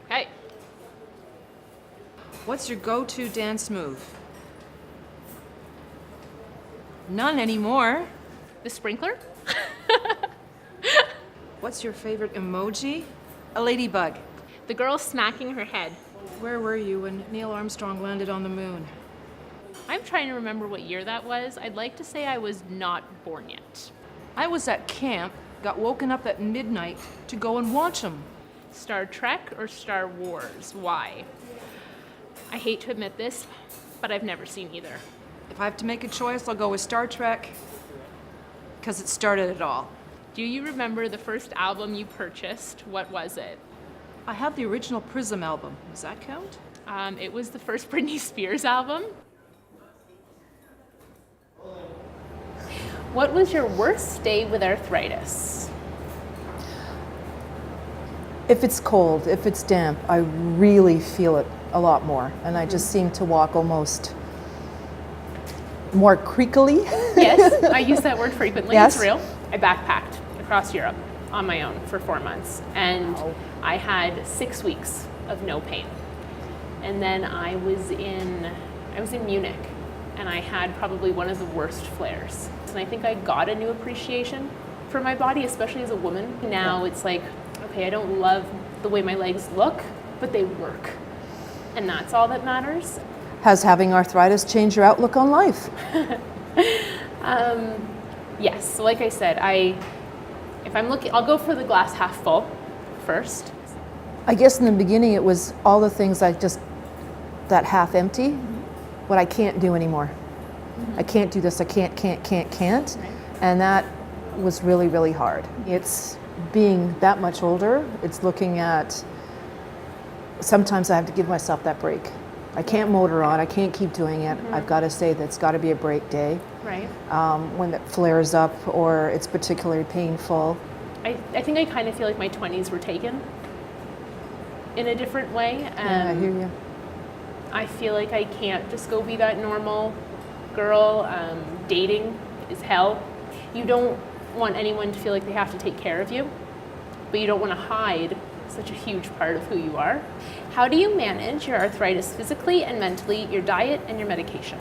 Okay. What's your go-to dance move? None anymore. The sprinkler? What's your favorite emoji? A ladybug. The girl smacking her head. Where were you when Neil Armstrong landed on the moon? I'm trying to remember what year that was. I'd like to say I was not born yet. I was at camp, got woken up at midnight to go and watch him. Star Trek or Star Wars? Why? I hate to admit this, but I've never seen either. If I have to make a choice, I'll go with Star Trek, because it started it all. Do you remember the first album you purchased? What was it? I have the original Prism album. Does that count? It was the first Britney Spears album. What was your worst day with arthritis? If it's cold, if it's damp, I really feel it a lot more. And I just seem to walk almost more creakily. Yes, I use that word frequently. Yes. It's real. I backpacked across Europe on my own for 4 months. And I had 6 weeks of no pain. And then I was in Munich, and I had probably one of the worst flares. And I think I got a new appreciation for my body, especially as a woman. Now it's like, okay, I don't love the way my legs look, but they work. And that's all that matters. Has having arthritis changed your outlook on life? Yes, so like I said, if I'm looking, I'll go for the glass half full first. I guess in the beginning it was all the things that half empty, what I can't do anymore. I can't do this, I can't. Right. And that was really, really hard. It's being that much older, it's looking at, sometimes I have to give myself that break. I can't motor on, I can't keep doing it. I've got to say that's got to be a break day. Right. When it flares up or it's particularly painful. I think I kind of feel like my 20s were taken in a different way. Yeah, I hear you. I feel like I can't just go be that normal girl. Dating is hell. You don't want anyone to feel like they have to take care of you, but you don't want to hide such a huge part of who you are. How do you manage your arthritis physically and mentally, your diet and your medication?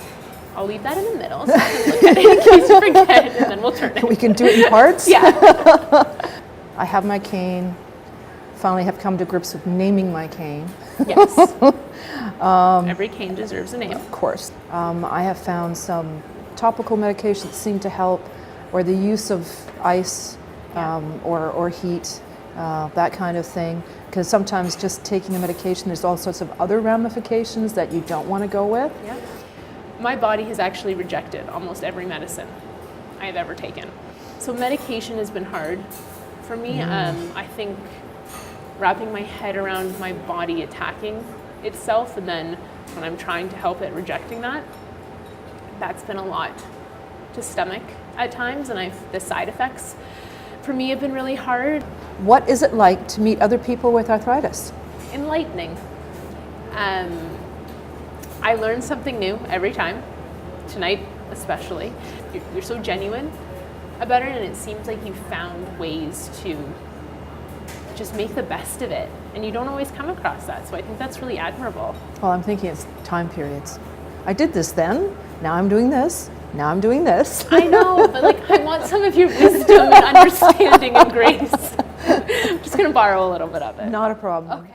I'll leave that in the middle so you can look at it in case you forget, and then we'll turn it. We can do it in parts? Yeah. I have my cane. Finally have come to grips with naming my cane. Yes. Every cane deserves a name. Of course. I have found some topical medications that seem to help, or the use of ice or heat, that kind of thing. Because sometimes just taking a medication, there's all sorts of other ramifications that you don't want to go with. Yeah. My body has actually rejected almost every medicine I have ever taken. So medication has been hard for me. I think wrapping my head around my body attacking itself, and then when I'm trying to help it rejecting that, that's been a lot to stomach at times, and the side effects for me have been really hard. What is it like to meet other people with arthritis? Enlightening. I learn something new every time, tonight especially. You're so genuine about it, and it seems like you've found ways to just make the best of it, and you don't always come across that, so I think that's really admirable. Well, I'm thinking it's time periods. I did this then, now I'm doing this, now I'm doing this. I know, but like I want some of your wisdom and understanding and grace. I'm just gonna borrow a little bit of it. Not a problem. Okay.